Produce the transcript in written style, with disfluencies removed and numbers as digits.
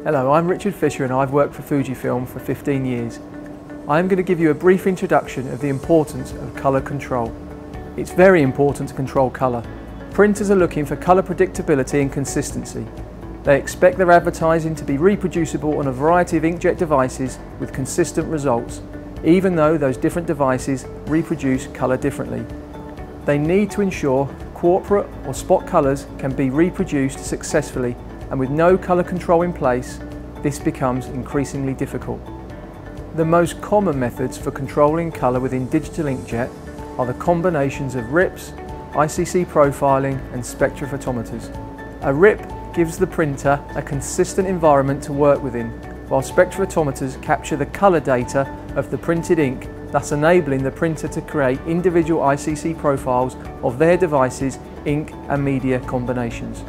Hello, I'm Richard Fisher and I've worked for Fujifilm for 15 years. I'm going to give you a brief introduction of the importance of colour control. It's very important to control colour. Printers are looking for colour predictability and consistency. They expect their advertising to be reproducible on a variety of inkjet devices with consistent results, even though those different devices reproduce colour differently. They need to ensure corporate or spot colours can be reproduced successfully, and with no colour control in place, this becomes increasingly difficult. The most common methods for controlling colour within digital inkjet are the combinations of RIPs, ICC profiling and spectrophotometers. A RIP gives the printer a consistent environment to work within, while spectrophotometers capture the colour data of the printed ink, thus enabling the printer to create individual ICC profiles of their device's ink and media combinations.